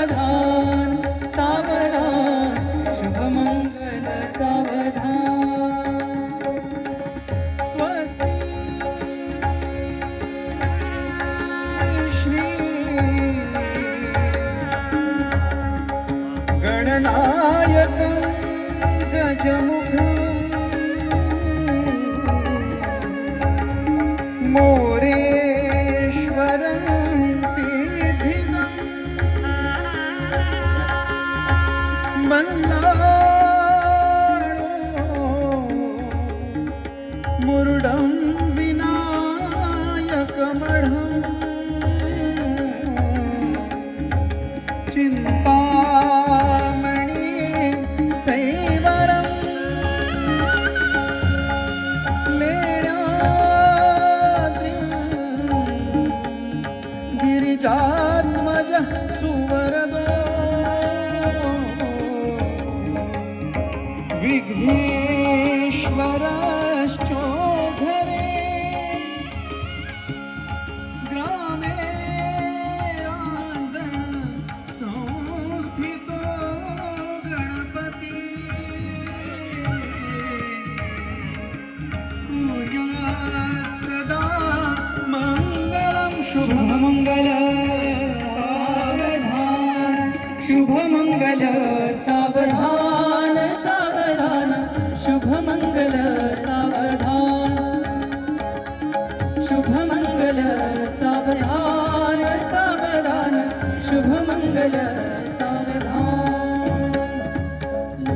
सावधान सावधान शुभमंगल सावधान स्वस्ति श्री गणनायकं गजमुखं मोरेश्वरं सिद्धिदं मल्लाळो मुरुडं विनायकमढं चिन्तामणि सैवरं लेण्याद्रिं गिरिजात्मजः सुवरदो विघ्नेश्वरश्चोधरे ग्रामे रांजण संस्थितो गणपती कुर्यात् सदा मङ्गलं शुभमंगल सावधान शुभमंगल सावधान सावधान शुभमंगल सावधान शुभमंगल सावधान सावधान शुभमंगल सावधान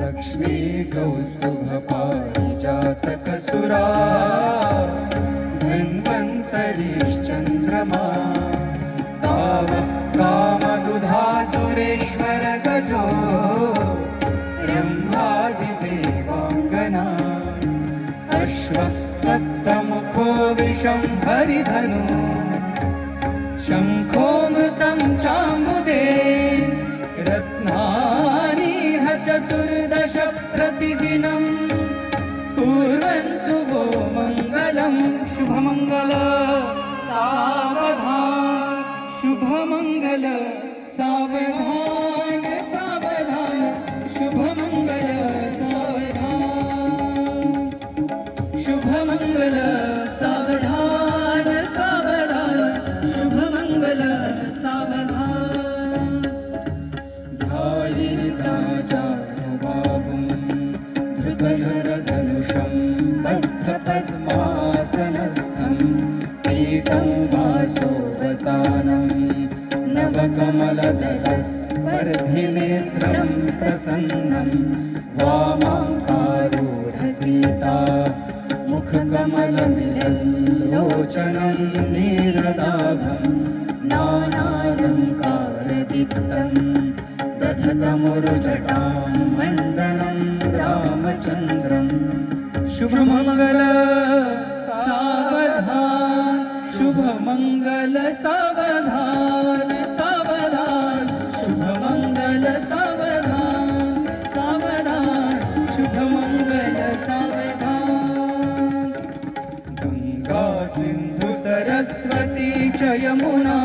लक्ष्मी कौस्तुभपारिजातकसुरा धन्वन्तरिश्चन्द्रमा गावः कामदुधासुरेश्वर गजो ब्रह्मादिदेवाङ्गना अश्वः सप्तमुखो विषं हरिधनु शङ्खोऽमृतं चामुदे रत्नानीह चतुर्दश प्रतिदिनं कुर्वन्तु वो मङ्गलं शुभमङ्गल सावधान शुभमंगल सावधान सावधान शुभमंगल सावधान शुभमंगल सावधान सावधान शुभमंगल सावधान ध्यायेताजानुबाहुं धृतशरधनुषं बद्धपद्मासनस्थं पीतं वासोवसानं नवकमलदलस्पर्धिनेत्रं प्रसन्नं वामाङ्कारूढसीता मुखकमलमिलल्लोचनं नीरदाभं नानालङ्कारदीप्तं दधतमुरुजटां मण्डलं रामचन्द्रं शुभमंगल सावधान शुभमंगल सावधान सावधान शुभमंगल सावधान सावधान शुभमंगल सावधान गंगा सिंधु सरस्वती च यमुना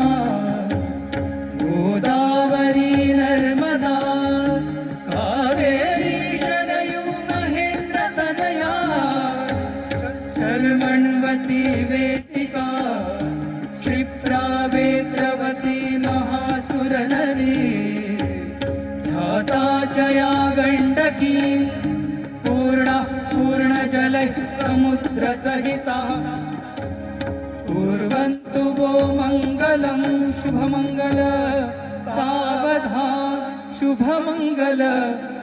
गोदावरी नर्मदा कावेरी शरयू महेन्द्रतनया चर्मण्वती वेदिका क्षिप्रावेत्रवती महासुरनदी ध्याता च या गण्डकी पूर्णजलः समुद्रसहिता कुर्वन्तु वो मङ्गलं शुभमङ्गल सावधान शुभमंगल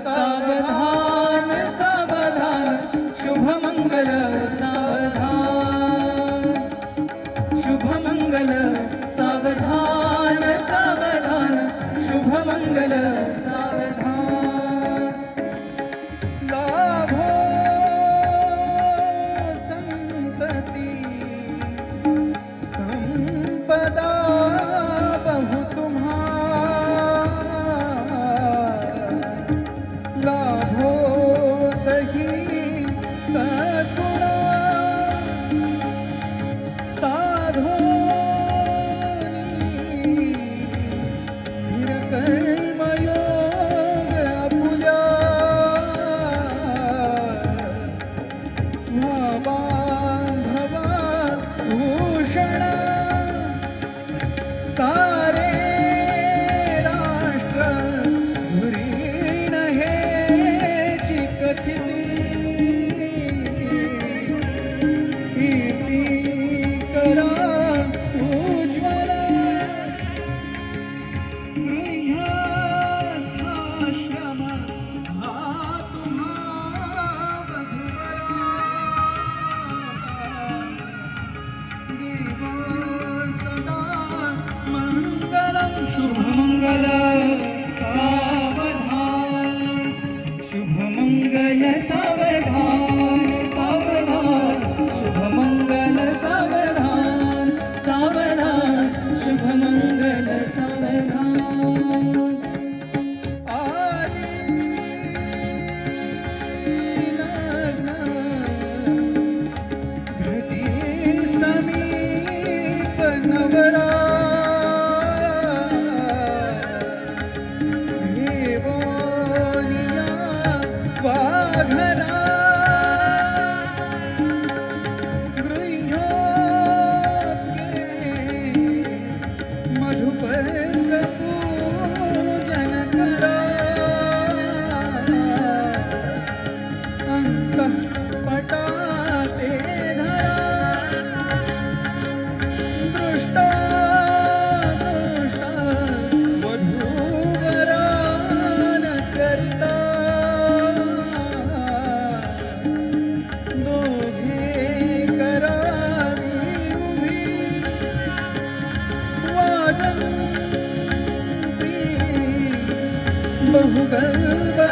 सावधान सावधान शुभमंगल सावधान शुभमंगल सावधान सावधान शुभमंगल सावधान लाभो संतति संपदा बहु तुम्हारा लाभो दही सद्गुणा साधोनी स्थिर कर्म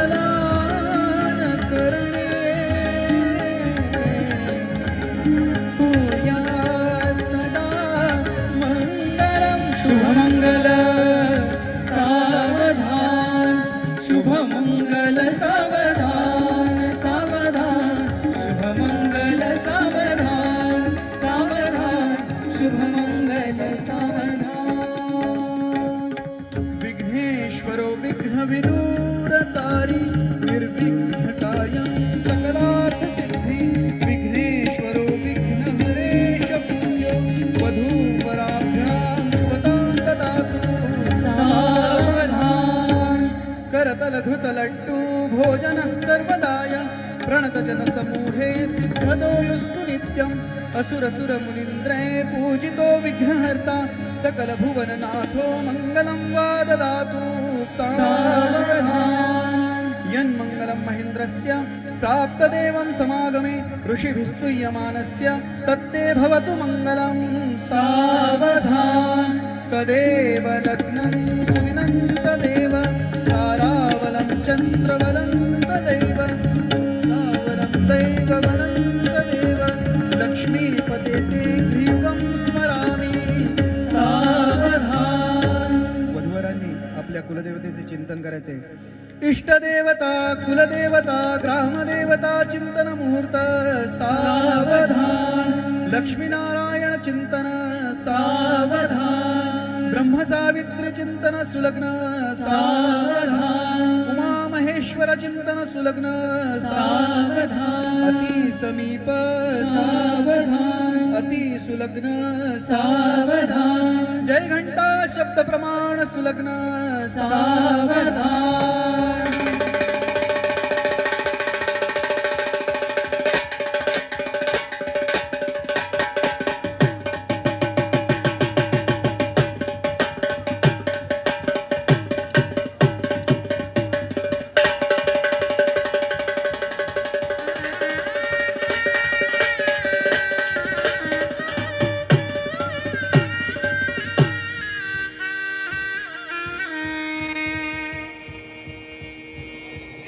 बहुगल्बलान करणे कुर्यात् सदा मङ्गलं शुभमंगल सावधान शुभमंगल सावधान सावधान शुभमंगल सावधान सावधान शुभमंगल सावधान विघ्नेश्वरो विघ्नविदूरकारी निर्विघ्नकार्यं सकलार्थसिद्धि विघ्नेश्वरो विघ्नहरेश पूज्यो वधूवराभ्यां शुभतां ददातु सावधान करतलघृतलड्डू भोजनः सर्वदाय प्रणतजनसमूहे सिद्धदो युस्तु नित्यम् असुरसुरमुनीन्द्रे पूजितो विघ्नहर्ता सकलभुवननाथो मङ्गलं वा ददातु सावधान यन्मङ्गलं महेन्द्रस्य प्राप्तदेवं समागमे ऋषिभिस्तुयमानस्य तत्ते भवतु मङ्गलं सावधान तदेव लग्नं सुदिनं तदेव ताराबलं चन्द्रबलं तदैव तावलं दैवबलं तदेव लक्ष्मीपते ते गृयुगं स्मरामि सावधान वधूवरांनी आपल्या कुलदेवतेचे चिंतन करायचे इष्टदेवता कुलदेवता ग्रामदेवता चिंतन मुहूर्त सावधान लक्ष्मीनारायण चिंतन सावधान ब्रह्म सावित्री चिंतन सुलग्न सावधान उमा महेश्वर चिंतन सुलग्न सावधान अति समीप सावधान अति सुलग्न सावधान जय घंटा शब्द प्रमाण सुलग्न सावधान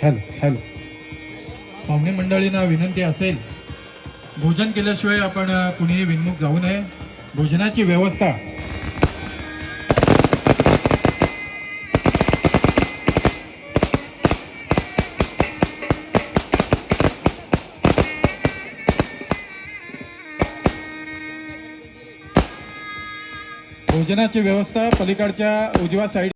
हॅलो हॅलो पाहुणे मंडळींना विनंती असेल भोजन केल्याशिवाय आपण कुणीही विनमुख जाऊ नये भोजनाची व्यवस्था भोजनाची व्यवस्था पलीकडच्या उजव्या साईड